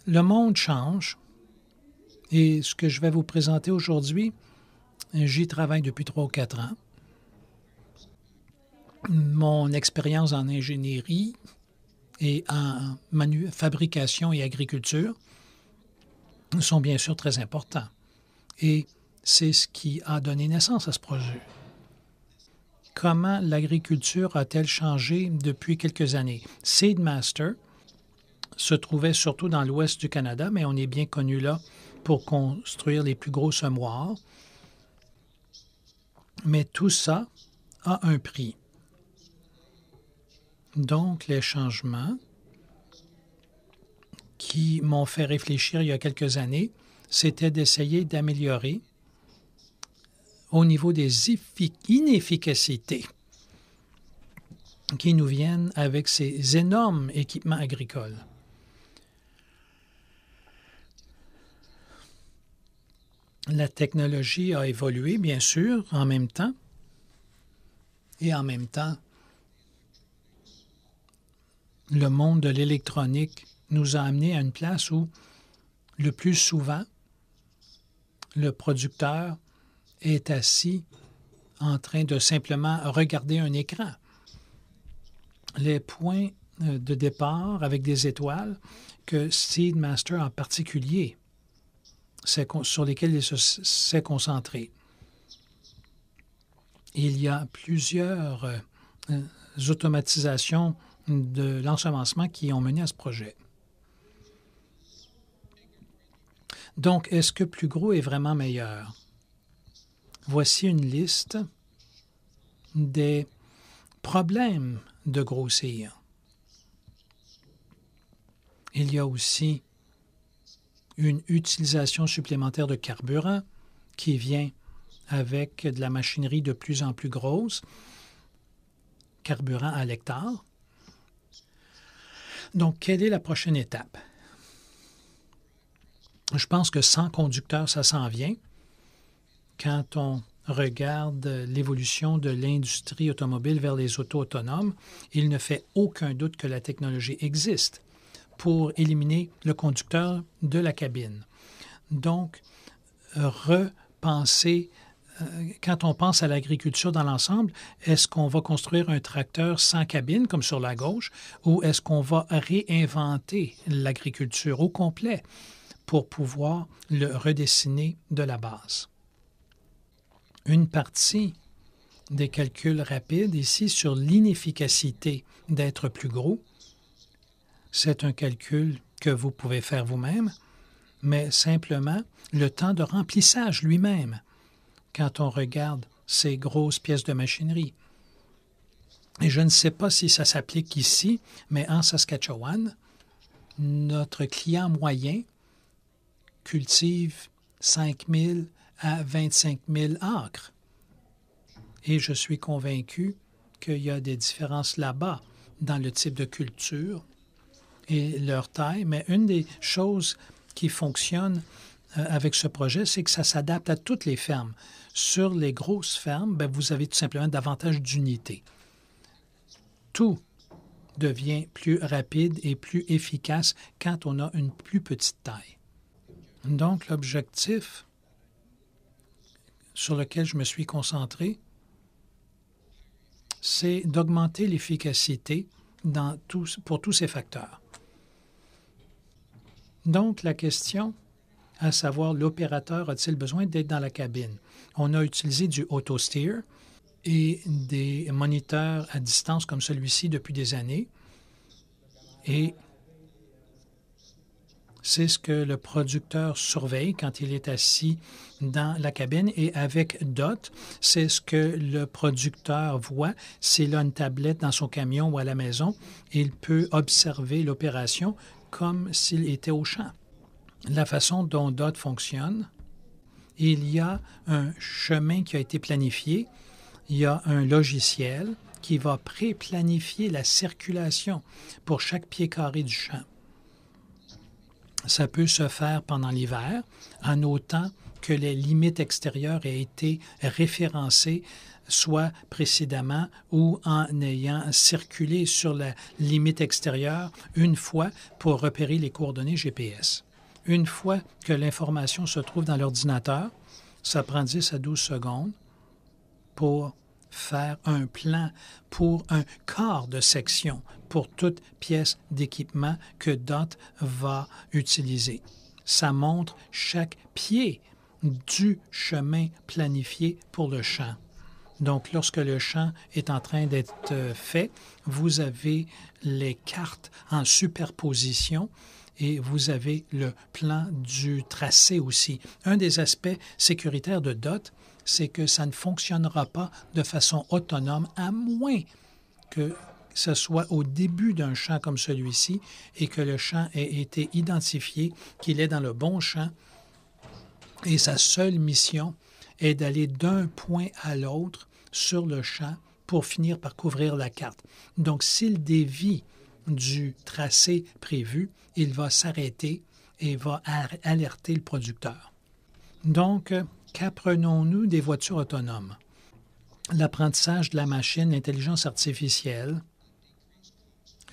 Le monde change et ce que je vais vous présenter aujourd'hui, j'y travaille depuis 3 ou 4 ans. Mon expérience en ingénierie et en fabrication et agriculture sont bien sûr très importants. Et c'est ce qui a donné naissance à ce projet. Comment l'agriculture a-t-elle changé depuis quelques années? Seedmaster se trouvait surtout dans l'ouest du Canada, mais on est bien connu là pour construire les plus gros semoirs. Mais tout ça a un prix. Donc, les changements qui m'ont fait réfléchir il y a quelques années, c'était d'essayer d'améliorer au niveau des inefficacités qui nous viennent avec ces énormes équipements agricoles. La technologie a évolué, bien sûr, en même temps. Et en même temps, le monde de l'électronique nous a amenés à une place où, le plus souvent, le producteur est assis en train de simplement regarder un écran. Les points de départ avec des étoiles que Seedmaster en particulier, sur lesquels il s'est concentré. Il y a plusieurs automatisations de l'ensemencement qui ont mené à ce projet. Donc, est-ce que plus gros est vraiment meilleur? Voici une liste des problèmes de grossir. Il y a aussi une utilisation supplémentaire de carburant qui vient avec de la machinerie de plus en plus grosse, carburant à l'hectare. Donc, quelle est la prochaine étape? Je pense que 100 conducteurs, ça s'en vient. Quand on regarde l'évolution de l'industrie automobile vers les autos autonomes, il ne fait aucun doute que la technologie existe pour éliminer le conducteur de la cabine. Donc, repenser, quand on pense à l'agriculture dans l'ensemble, est-ce qu'on va construire un tracteur sans cabine, comme sur la gauche, ou est-ce qu'on va réinventer l'agriculture au complet pour pouvoir le redessiner de la base? Une partie des calculs rapides ici sur l'inefficacité d'être plus gros, c'est un calcul que vous pouvez faire vous-même, mais simplement le temps de remplissage lui-même quand on regarde ces grosses pièces de machinerie. Et je ne sais pas si ça s'applique ici, mais en Saskatchewan, notre client moyen cultive 5 000 à 25 000 acres. Et je suis convaincu qu'il y a des différences là-bas dans le type de culture et leur taille. Mais une des choses qui fonctionne avec ce projet, c'est que ça s'adapte à toutes les fermes. Sur les grosses fermes, bien, vous avez tout simplement davantage d'unités. Tout devient plus rapide et plus efficace quand on a une plus petite taille. Donc, l'objectif sur lequel je me suis concentré, c'est d'augmenter l'efficacité pour tous ces facteurs. Donc, la question, à savoir l'opérateur a-t-il besoin d'être dans la cabine? On a utilisé du AutoSteer et des moniteurs à distance comme celui-ci depuis des années. Et c'est ce que le producteur surveille quand il est assis dans la cabine. Et avec DOT, c'est ce que le producteur voit. S'il a une tablette dans son camion ou à la maison, il peut observer l'opération comme s'il était au champ. La façon dont DOT fonctionne, il y a un chemin qui a été planifié, il y a un logiciel qui va pré-planifier la circulation pour chaque pied carré du champ. Ça peut se faire pendant l'hiver, en autant que les limites extérieures aient été référencées soit précédemment ou en ayant circulé sur la limite extérieure une fois pour repérer les coordonnées GPS. Une fois que l'information se trouve dans l'ordinateur, ça prend 10 à 12 secondes pour faire un plan pour un quart de section pour toute pièce d'équipement que DOT va utiliser. Ça montre chaque pied du chemin planifié pour le champ. Donc, lorsque le champ est en train d'être fait, vous avez les cartes en superposition et vous avez le plan du tracé aussi. Un des aspects sécuritaires de DOT, c'est que ça ne fonctionnera pas de façon autonome à moins que ce soit au début d'un champ comme celui-ci et que le champ ait été identifié, qu'il est dans le bon champ et sa seule mission est d'aller d'un point à l'autre sur le champ pour finir par couvrir la carte. Donc, s'il dévie du tracé prévu, il va s'arrêter et va alerter le producteur. Donc, qu'apprenons-nous des voitures autonomes? L'apprentissage de la machine, l'intelligence artificielle,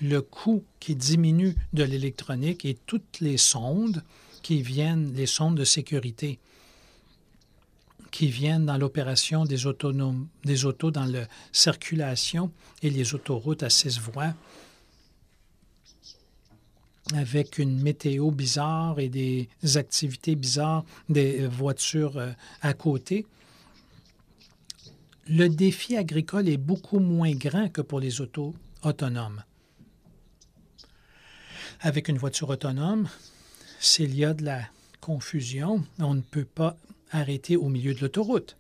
le coût qui diminue de l'électronique et toutes les sondes qui viennent, les sondes de sécurité, qui viennent dans l'opération des autos dans la circulation et les autoroutes à 6 voies, avec une météo bizarre et des activités bizarres, des voitures à côté. Le défi agricole est beaucoup moins grand que pour les autos autonomes. Avec une voiture autonome, s'il y a de la confusion, on ne peut pas arrêter au milieu de l'autoroute.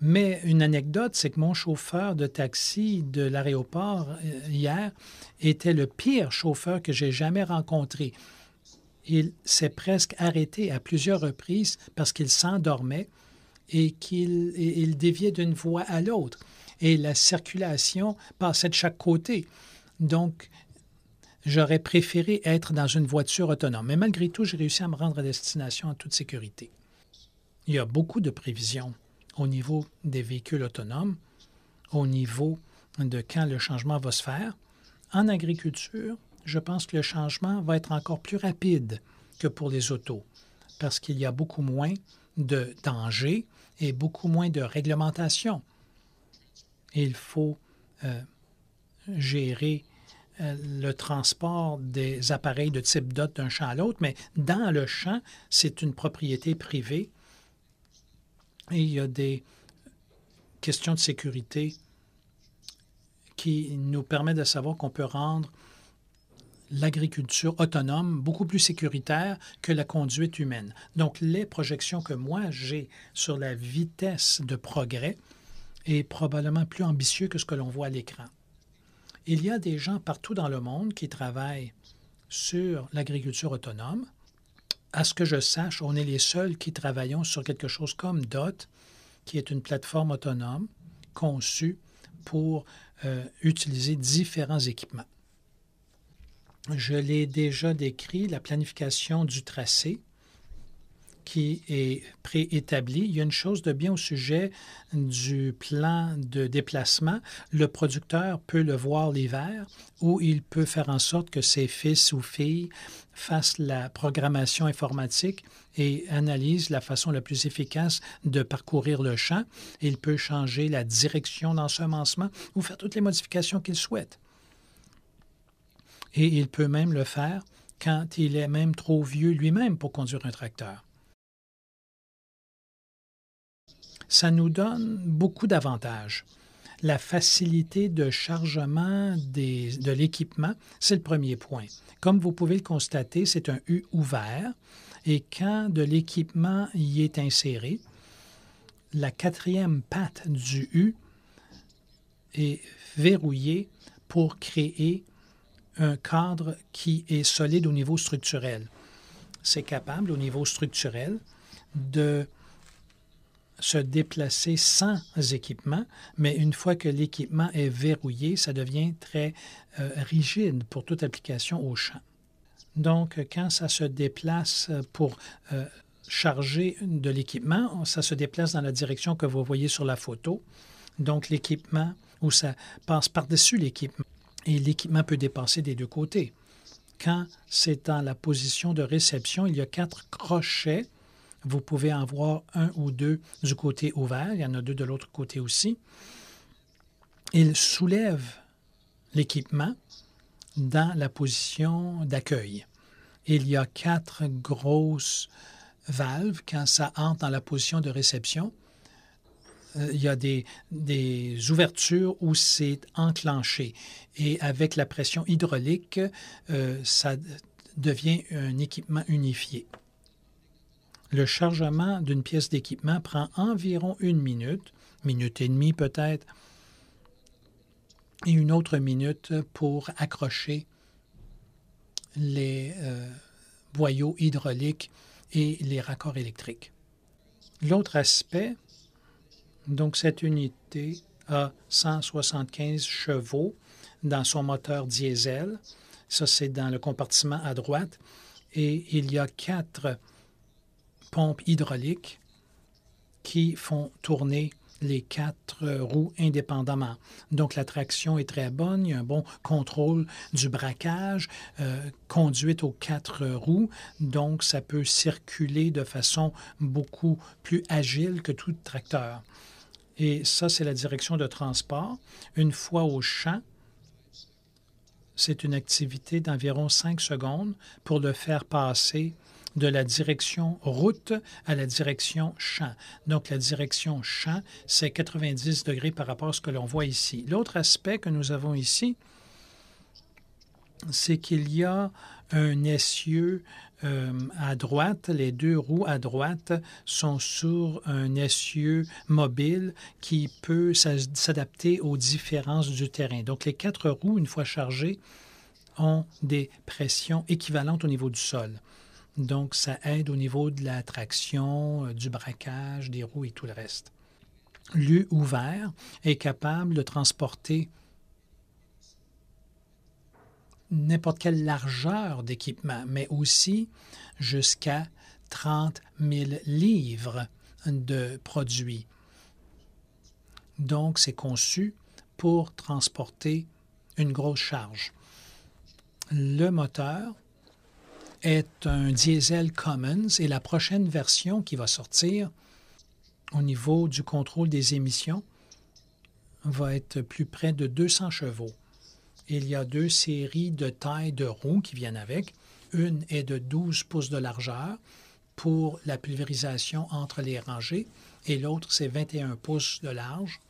Mais une anecdote, c'est que mon chauffeur de taxi de l'aéroport hier était le pire chauffeur que j'ai jamais rencontré. Il s'est presque arrêté à plusieurs reprises parce qu'il s'endormait et qu'il déviait d'une voie à l'autre. Et la circulation passait de chaque côté. Donc, j'aurais préféré être dans une voiture autonome. Mais malgré tout, j'ai réussi à me rendre à destination en toute sécurité. Il y a beaucoup de prévisions au niveau des véhicules autonomes, au niveau de quand le changement va se faire. En agriculture, je pense que le changement va être encore plus rapide que pour les autos parce qu'il y a beaucoup moins de dangers et beaucoup moins de réglementation. Il faut gérer le transport des appareils de type DOT d'un champ à l'autre, mais dans le champ, c'est une propriété privée et il y a des questions de sécurité qui nous permettent de savoir qu'on peut rendre l'agriculture autonome beaucoup plus sécuritaire que la conduite humaine. Donc, les projections que moi j'ai sur la vitesse de progrès est probablement plus ambitieux que ce que l'on voit à l'écran. Il y a des gens partout dans le monde qui travaillent sur l'agriculture autonome. À ce que je sache, on est les seuls qui travaillons sur quelque chose comme DOT, qui est une plateforme autonome conçue pour utiliser différents équipements. Je l'ai déjà décrit, la planification du tracé qui est préétabli. Il y a une chose de bien au sujet du plan de déplacement. Le producteur peut le voir l'hiver ou il peut faire en sorte que ses fils ou filles fassent la programmation informatique et analysent la façon la plus efficace de parcourir le champ. Il peut changer la direction d'ensemencement ou faire toutes les modifications qu'il souhaite. Et il peut même le faire quand il est même trop vieux lui-même pour conduire un tracteur. Ça nous donne beaucoup d'avantages. La facilité de chargement de l'équipement, c'est le premier point. Comme vous pouvez le constater, c'est un U ouvert et quand de l'équipement y est inséré, la quatrième patte du U est verrouillée pour créer un cadre qui est solide au niveau structurel. C'est capable, au niveau structurel, de se déplacer sans équipement, mais une fois que l'équipement est verrouillé, ça devient très rigide pour toute application au champ. Donc, quand ça se déplace pour charger de l'équipement, ça se déplace dans la direction que vous voyez sur la photo. Donc, l'équipement, où ça passe par-dessus l'équipement. Et l'équipement peut dépasser des deux côtés. Quand c'est dans la position de réception, il y a 4 crochets. Vous pouvez en voir 1 ou 2 du côté ouvert. Il y en a 2 de l'autre côté aussi. Il soulève l'équipement dans la position d'accueil. Il y a 4 grosses valves quand ça entre dans la position de réception. Il y a des ouvertures où c'est enclenché. Et avec la pression hydraulique, ça devient un équipement unifié. Le chargement d'une pièce d'équipement prend environ 1 minute, minute et demie peut-être, et une autre minute pour accrocher les boyaux hydrauliques et les raccords électriques. L'autre aspect, donc cette unité a 175 chevaux dans son moteur diesel. Ça, c'est dans le compartiment à droite. Et il y a 4 pompes hydrauliques qui font tourner les 4 roues indépendamment. Donc, la traction est très bonne. Il y a un bon contrôle du braquage, conduite aux 4 roues. Donc, ça peut circuler de façon beaucoup plus agile que tout tracteur. Et ça, c'est la direction de transport. Une fois au champ, c'est une activité d'environ 5 secondes pour le faire passer de la direction route à la direction champ. Donc, la direction champ, c'est 90 degrés par rapport à ce que l'on voit ici. L'autre aspect que nous avons ici, c'est qu'il y a un essieu à droite. Les 2 roues à droite sont sur un essieu mobile qui peut s'adapter aux différences du terrain. Donc, les 4 roues, une fois chargées, ont des pressions équivalentes au niveau du sol. Donc, ça aide au niveau de la traction, du braquage, des roues et tout le reste. l'U ouvert est capable de transporter n'importe quelle largeur d'équipement, mais aussi jusqu'à 30 000 livres de produits. Donc, c'est conçu pour transporter une grosse charge. Le moteur est un diesel Cummins et la prochaine version qui va sortir au niveau du contrôle des émissions va être plus près de 200 chevaux. Il y a 2 séries de tailles de roues qui viennent avec. Une est de 12 pouces de largeur pour la pulvérisation entre les rangées et l'autre, c'est 21 pouces de large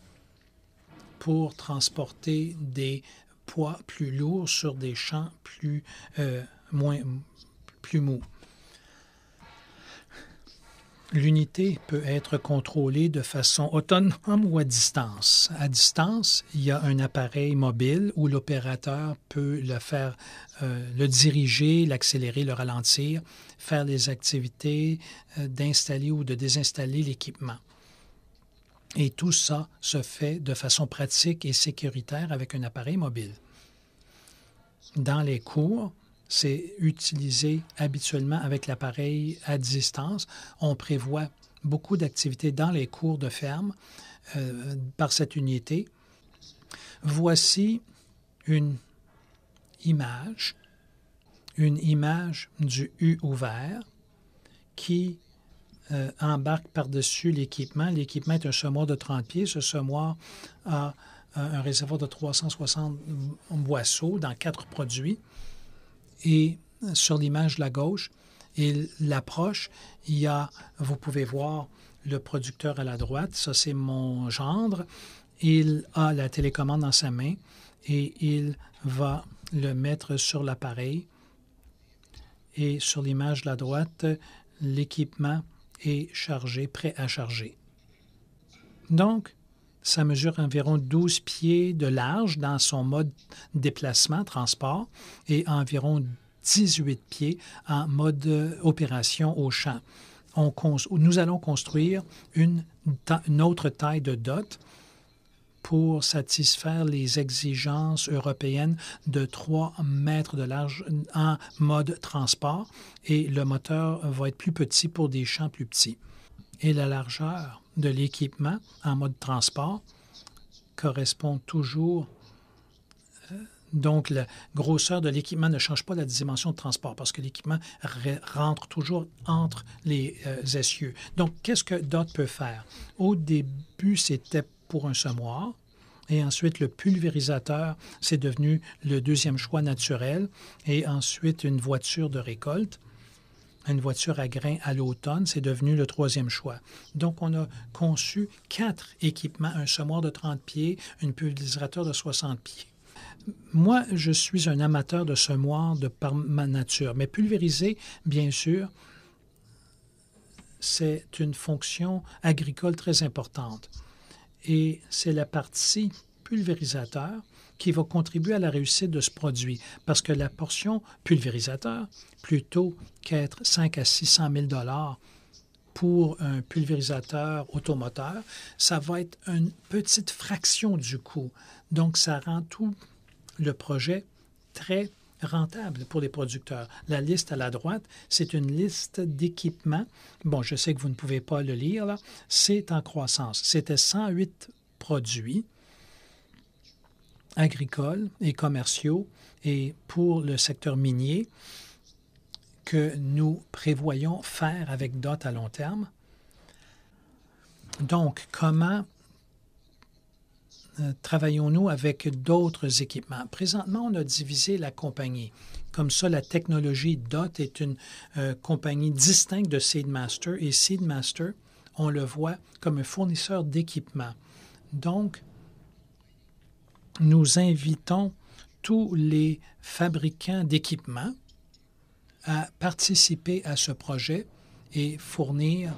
pour transporter des poids plus lourds sur des champs plus mous. L'unité peut être contrôlée de façon autonome ou à distance. À distance, il y a un appareil mobile où l'opérateur peut le diriger, l'accélérer, le ralentir, faire les activités d'installer ou de désinstaller l'équipement. Et tout ça se fait de façon pratique et sécuritaire avec un appareil mobile. Dans les cours, c'est utilisé habituellement avec l'appareil à distance. On prévoit beaucoup d'activités dans les cours de ferme par cette unité. Voici une image du U ouvert qui embarque par-dessus l'équipement. L'équipement est un semoir de 30 pieds. Ce semoir a un réservoir de 360 boisseaux dans 4 produits. Et sur l'image de la gauche, il l'approche. Vous pouvez voir le producteur à la droite. Ça, c'est mon gendre. Il a la télécommande dans sa main et il va le mettre sur l'appareil. Et sur l'image de la droite, l'équipement est chargé, prêt à charger. Donc, ça mesure environ 12 pieds de large dans son mode déplacement, transport, et environ 18 pieds en mode opération au champ. Nous allons construire une autre taille de dot pour satisfaire les exigences européennes de 3 mètres de large en mode transport, et le moteur va être plus petit pour des champs plus petits. Et la largeur de l'équipement en mode transport correspond toujours. Donc, la grosseur de l'équipement ne change pas la dimension de transport parce que l'équipement rentre toujours entre les essieux. Donc, qu'est-ce que DOT peut faire? Au début, c'était pour un semoir. Et ensuite, le pulvérisateur, c'est devenu le deuxième choix naturel. Et ensuite, une voiture de récolte, une voiture à grains à l'automne, c'est devenu le troisième choix. Donc, on a conçu 4 équipements, un semoir de 30 pieds, un pulvérisateur de 60 pieds. Moi, je suis un amateur de semoirs par ma nature, mais pulvériser, bien sûr, c'est une fonction agricole très importante. Et c'est la partie pulvérisateur qui va contribuer à la réussite de ce produit. Parce que la portion pulvérisateur, plutôt qu'être 5 à 600 000 $ pour un pulvérisateur automoteur, ça va être une petite fraction du coût. Donc, ça rend tout le projet très rentable pour les producteurs. La liste à la droite, c'est une liste d'équipements. Bon, je sais que vous ne pouvez pas le lire, là. C'est en croissance. C'était 108 produits agricoles et commerciaux et pour le secteur minier que nous prévoyons faire avec DOT à long terme. Donc, comment travaillons-nous avec d'autres équipements? Présentement, on a divisé la compagnie. Comme ça, la technologie DOT est une compagnie distincte de Seedmaster et Seedmaster, on le voit comme un fournisseur d'équipements. Donc, nous invitons tous les fabricants d'équipements à participer à ce projet et fournir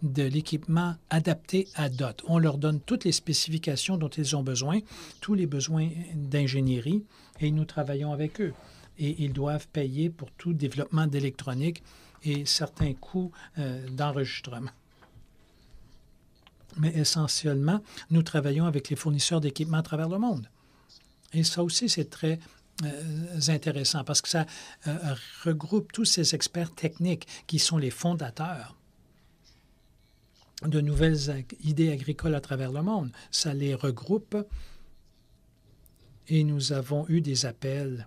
de l'équipement adapté à DOT. On leur donne toutes les spécifications dont ils ont besoin, tous les besoins d'ingénierie, et nous travaillons avec eux. Et ils doivent payer pour tout développement d'électronique et certains coûts d'enregistrement. Mais essentiellement, nous travaillons avec les fournisseurs d'équipements à travers le monde. Et ça aussi, c'est très intéressant parce que ça regroupe tous ces experts techniques qui sont les fondateurs de nouvelles idées agricoles à travers le monde. Ça les regroupe et nous avons eu des appels.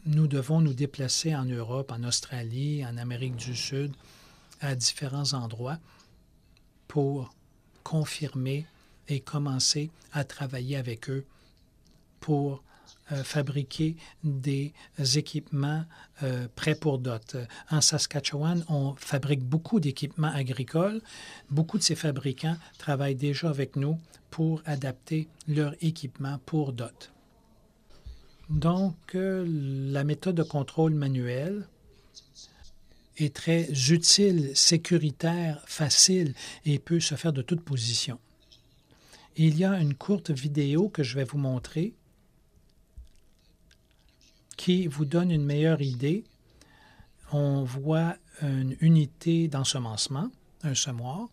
Nous devons nous déplacer en Europe, en Australie, en Amérique du Sud, à différents endroits pour confirmer et commencer à travailler avec eux pour fabriquer des équipements prêts pour DOT. En Saskatchewan, on fabrique beaucoup d'équipements agricoles. Beaucoup de ces fabricants travaillent déjà avec nous pour adapter leur équipement pour DOT. Donc, la méthode de contrôle manuel est très utile, sécuritaire, facile et peut se faire de toute position. Il y a une courte vidéo que je vais vous montrer qui vous donne une meilleure idée. On voit une unité d'ensemencement, un semoir.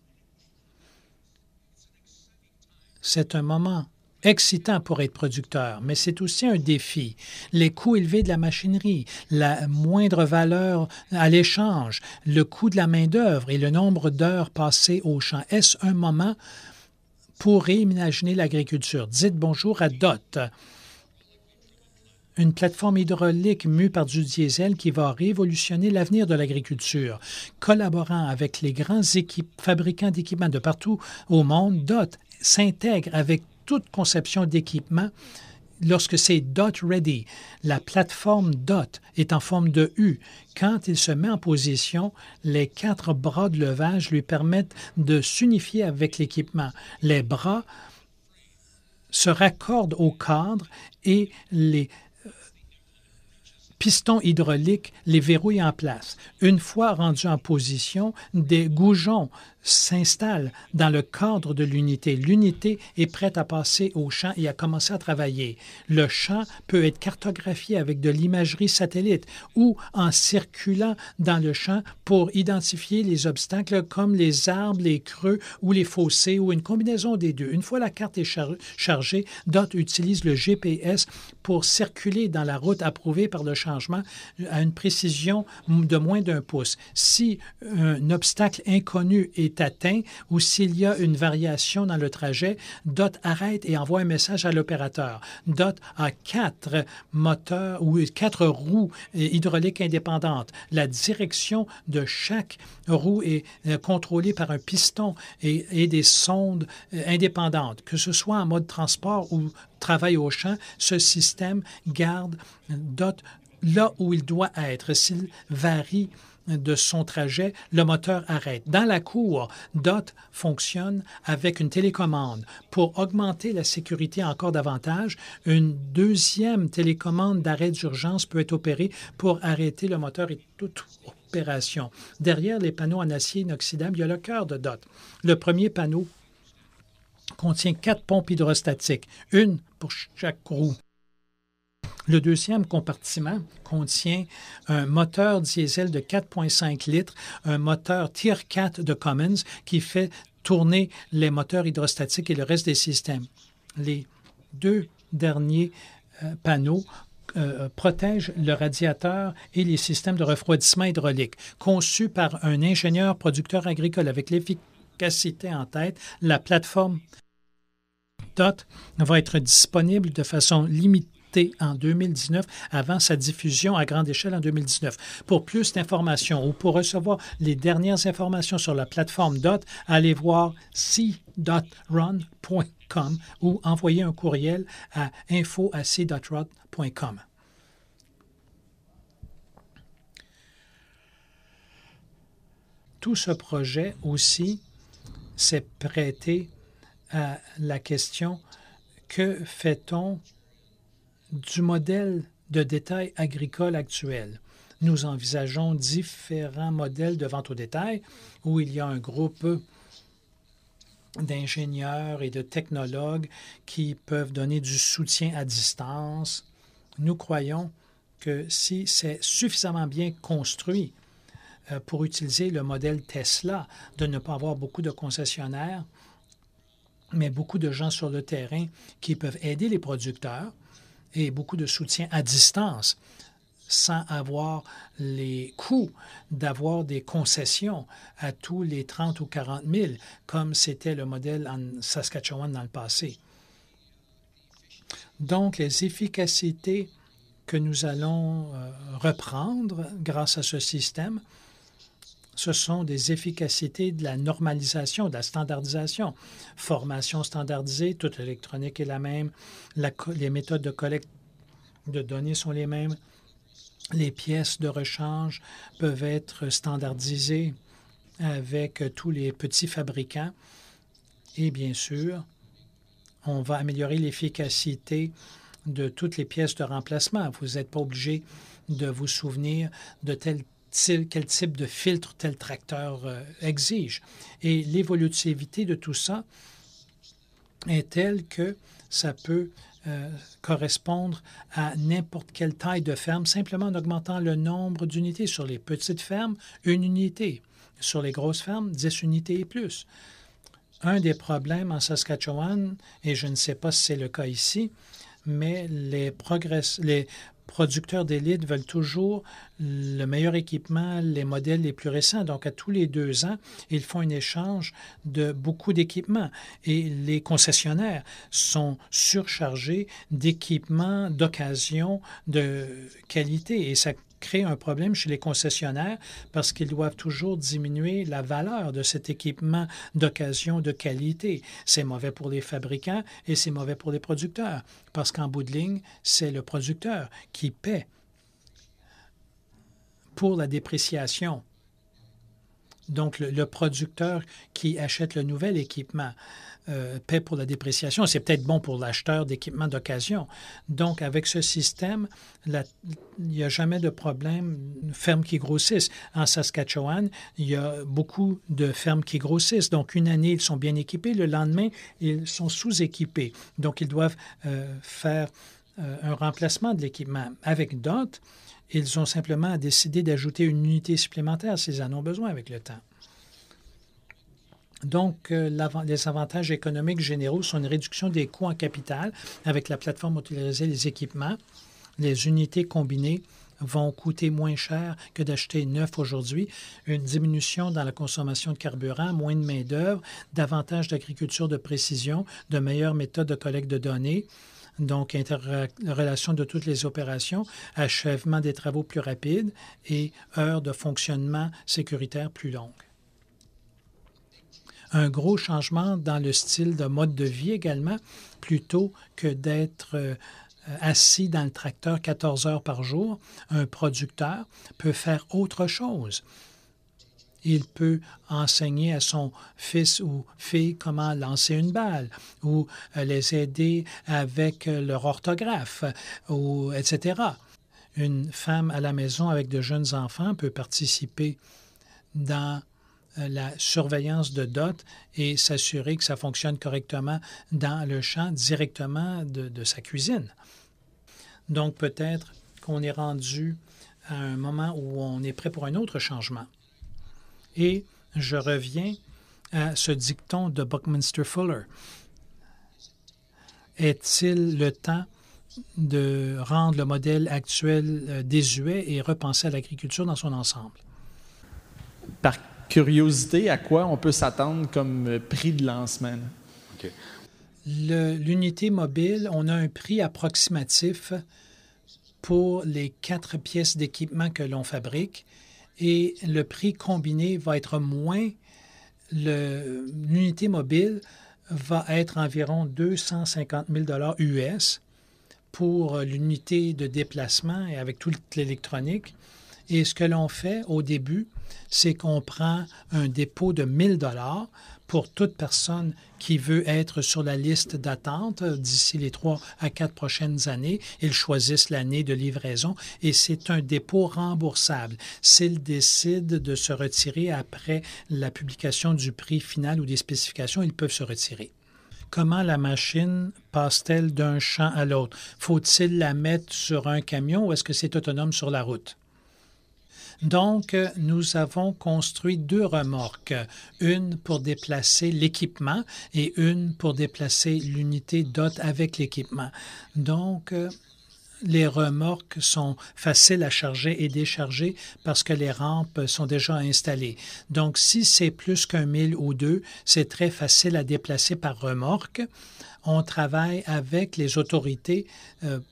C'est un moment excitant pour être producteur, mais c'est aussi un défi. Les coûts élevés de la machinerie, la moindre valeur à l'échange, le coût de la main-d'œuvre et le nombre d'heures passées au champ. Est-ce un moment pour réimaginer l'agriculture? Dites bonjour à DOT, une plateforme hydraulique mue par du diesel qui va révolutionner l'avenir de l'agriculture. Collaborant avec les grands fabricants d'équipements de partout au monde, DOT s'intègre avec toute conception d'équipement lorsque c'est DOT Ready. La plateforme DOT est en forme de U. Quand il se met en position, les 4 bras de levage lui permettent de s'unifier avec l'équipement. Les bras se raccordent au cadre et les pistons hydrauliques les verrouillent en place. Une fois rendus en position, des goujons s'installent dans le cadre de l'unité. L'unité est prête à passer au champ et à commencer à travailler. Le champ peut être cartographié avec de l'imagerie satellite ou en circulant dans le champ pour identifier les obstacles comme les arbres, les creux ou les fossés ou une combinaison des deux. Une fois la carte est chargée, DOT utilise le GPS pour circuler dans la route approuvée par le champ changements à une précision de moins d'1 pouce. Si un obstacle inconnu est atteint ou s'il y a une variation dans le trajet, DOT arrête et envoie un message à l'opérateur. DOT a 4 moteurs ou 4 roues hydrauliques indépendantes. La direction de chaque roue est contrôlée par un piston et des sondes indépendantes. Que ce soit en mode transport ou travail au champ, ce système garde DOT là où il doit être. S'il varie de son trajet, le moteur arrête. Dans la cour, DOT fonctionne avec une télécommande. Pour augmenter la sécurité encore davantage, une deuxième télécommande d'arrêt d'urgence peut être opérée pour arrêter le moteur et toute opération. Derrière les panneaux en acier inoxydable, il y a le cœur de DOT. Le premier panneau contient 4 pompes hydrostatiques, une pour chaque roue. Le deuxième compartiment contient un moteur diesel de 4,5 litres, un moteur Tier 4 de Cummins qui fait tourner les moteurs hydrostatiques et le reste des systèmes. Les 2 derniers panneaux protègent le radiateur et les systèmes de refroidissement hydraulique. Conçus par un ingénieur producteur agricole avec l'efficacité en tête, la plateforme DOT va être disponible de façon limitée en 2019 avant sa diffusion à grande échelle en 2019. Pour plus d'informations ou pour recevoir les dernières informations sur la plateforme DOT, allez voir c.run.com ou envoyer un courriel à info@c.run.com. Tout ce projet aussi s'est prêté à la question: que fait-on du modèle de détail agricole actuel? Nous envisageons différents modèles de vente au détail où il y a un groupe d'ingénieurs et de technologues qui peuvent donner du soutien à distance. Nous croyons que si c'est suffisamment bien construit pour utiliser le modèle Tesla, de ne pas avoir beaucoup de concessionnaires, mais beaucoup de gens sur le terrain qui peuvent aider les producteurs et beaucoup de soutien à distance sans avoir les coûts d'avoir des concessions à tous les 30 ou 40 000, comme c'était le modèle en Saskatchewan dans le passé. Donc, les efficacités que nous allons reprendre grâce à ce système, ce sont des efficacités de la normalisation, de la standardisation. Formation standardisée, toute l'électronique est la même, les méthodes de collecte de données sont les mêmes, les pièces de rechange peuvent être standardisées avec tous les petits fabricants et bien sûr, on va améliorer l'efficacité de toutes les pièces de remplacement. Vous n'êtes pas obligé de vous souvenir de quel type de filtre tel tracteur exige. Et l'évolutivité de tout ça est telle que ça peut correspondre à n'importe quelle taille de ferme, simplement en augmentant le nombre d'unités. Sur les petites fermes, 1 unité. Sur les grosses fermes, 10 unités et plus. Un des problèmes en Saskatchewan, et je ne sais pas si c'est le cas ici, mais les producteurs d'élite veulent toujours le meilleur équipement, les modèles les plus récents. Donc, à tous les 2 ans, ils font un échange de beaucoup d'équipements. Et les concessionnaires sont surchargés d'équipements d'occasion de qualité. Et ça crée un problème chez les concessionnaires parce qu'ils doivent toujours diminuer la valeur de cet équipement d'occasion de qualité. C'est mauvais pour les fabricants et c'est mauvais pour les producteurs parce qu'en bout de ligne, c'est le producteur qui paie pour la dépréciation. Donc, le producteur qui achète le nouvel équipement paie pour la dépréciation. C'est peut-être bon pour l'acheteur d'équipements d'occasion. Donc, avec ce système, il n'y a jamais de problème de fermes qui grossissent. En Saskatchewan, il y a beaucoup de fermes qui grossissent. Donc, une année, ils sont bien équipés. Le lendemain, ils sont sous-équipés. Donc, ils doivent faire un remplacement de l'équipement. Avec DOT, ils ont simplement décidé d'ajouter une unité supplémentaire s'ils en ont besoin avec le temps. Donc, les avantages économiques généraux sont une réduction des coûts en capital avec la plateforme autorisée, les équipements, les unités combinées vont coûter moins cher que d'acheter neuf aujourd'hui. Une diminution dans la consommation de carburant, moins de main-d'œuvre, davantage d'agriculture de précision, de meilleures méthodes de collecte de données. Donc, interrelation de toutes les opérations, achèvement des travaux plus rapides et heures de fonctionnement sécuritaire plus longues. Un gros changement dans le style de mode de vie également, plutôt que d'être assis dans le tracteur 14 heures par jour, un producteur peut faire autre chose. Il peut enseigner à son fils ou fille comment lancer une balle ou les aider avec leur orthographe, etc. Une femme à la maison avec de jeunes enfants peut participer dans la surveillance de dot et s'assurer que ça fonctionne correctement dans le champ directement de sa cuisine. Donc peut-être qu'on est rendu à un moment où on est prêt pour un autre changement. Et je reviens à ce dicton de Buckminster Fuller. Est-il le temps de rendre le modèle actuel désuet et repenser à l'agriculture dans son ensemble? Par curiosité, à quoi on peut s'attendre comme prix de lancement? OK. L'unité mobile, on a un prix approximatif pour les 4 pièces d'équipement que l'on fabrique. Et le prix combiné va être moins. L'unité mobile va être environ 250 000 $ US pour l'unité de déplacement et avec toute l'électronique. Et ce que l'on fait au début, c'est qu'on prend un dépôt de 1 000 $ pour toute personne qui veut être sur la liste d'attente d'ici les 3 à 4 prochaines années. Ils choisissent l'année de livraison et c'est un dépôt remboursable. S'ils décident de se retirer après la publication du prix final ou des spécifications, ils peuvent se retirer. Comment la machine passe-t-elle d'un champ à l'autre? Faut-il la mettre sur un camion ou est-ce que c'est autonome sur la route? Donc, nous avons construit 2 remorques, une pour déplacer l'équipement et une pour déplacer l'unité DOT avec l'équipement. Donc, les remorques sont faciles à charger et décharger parce que les rampes sont déjà installées. Donc, si c'est plus qu'1 000 ou 2, c'est très facile à déplacer par remorque. On travaille avec les autorités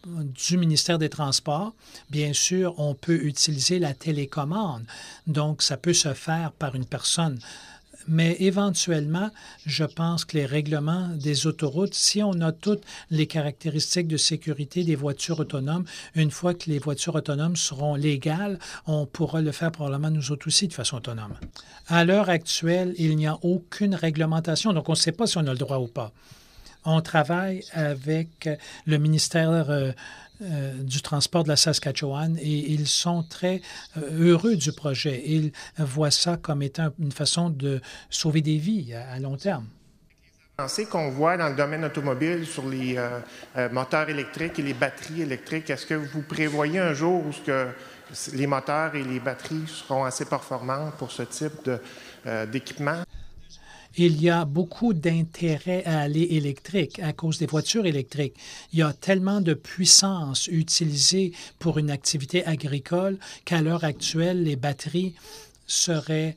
du ministère des Transports. Bien sûr, on peut utiliser la télécommande. Donc, ça peut se faire par une personne. Mais éventuellement, je pense que les règlements des autoroutes, si on a toutes les caractéristiques de sécurité des voitures autonomes, une fois que les voitures autonomes seront légales, on pourra le faire probablement nous autres aussi de façon autonome. À l'heure actuelle, il n'y a aucune réglementation, donc on ne sait pas si on a le droit ou pas. On travaille avec le ministère du transport de la Saskatchewan et ils sont très heureux du projet. Ils voient ça comme étant une façon de sauver des vies à long terme. Avancées qu'on voit dans le domaine automobile sur les moteurs électriques et les batteries électriques, est-ce que vous prévoyez un jour où les moteurs et les batteries seront assez performantes pour ce type d'équipement? Il y a beaucoup d'intérêt à aller électrique à cause des voitures électriques. Il y a tellement de puissance utilisée pour une activité agricole qu'à l'heure actuelle, les batteries seraient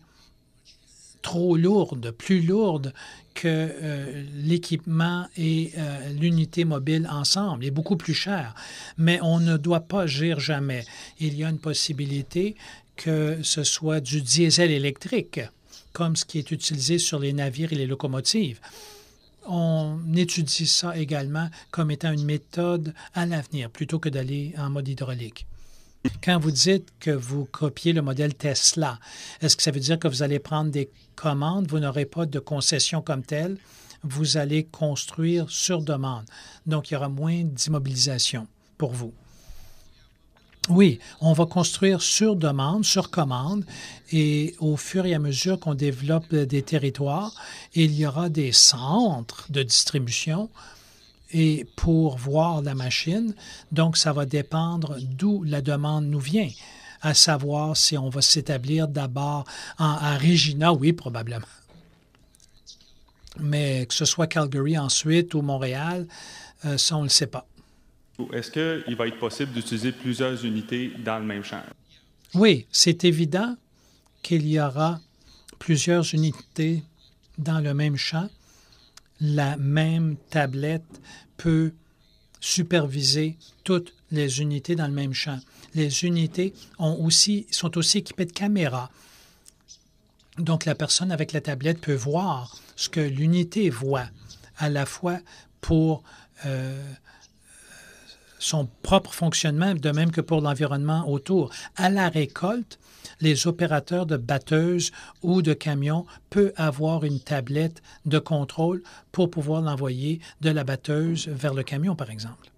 trop lourdes, plus lourdes que l'équipement et l'unité mobile ensemble, et beaucoup plus cher. Mais on ne doit pas agir jamais. Il y a une possibilité que ce soit du diesel électrique, comme ce qui est utilisé sur les navires et les locomotives. On étudie ça également comme étant une méthode à l'avenir, plutôt que d'aller en mode hydraulique. Quand vous dites que vous copiez le modèle Tesla, est-ce que ça veut dire que vous allez prendre des commandes, vous n'aurez pas de concession comme telle, vous allez construire sur demande. Donc, il y aura moins d'immobilisation pour vous. Oui, on va construire sur demande, sur commande, et au fur et à mesure qu'on développe des territoires, il y aura des centres de distribution et pour voir la machine. Donc, ça va dépendre d'où la demande nous vient, à savoir si on va s'établir d'abord à Regina, oui, probablement. Mais que ce soit Calgary ensuite ou Montréal, ça, on ne le sait pas. Est-ce qu'il va être possible d'utiliser plusieurs unités dans le même champ? Oui, c'est évident qu'il y aura plusieurs unités dans le même champ. La même tablette peut superviser toutes les unités dans le même champ. Les unités sont aussi équipées de caméras. Donc, la personne avec la tablette peut voir ce que l'unité voit, à la fois pour son propre fonctionnement, de même que pour l'environnement autour. À la récolte, les opérateurs de batteuses ou de camions peuvent avoir une tablette de contrôle pour pouvoir l'envoyer de la batteuse vers le camion, par exemple.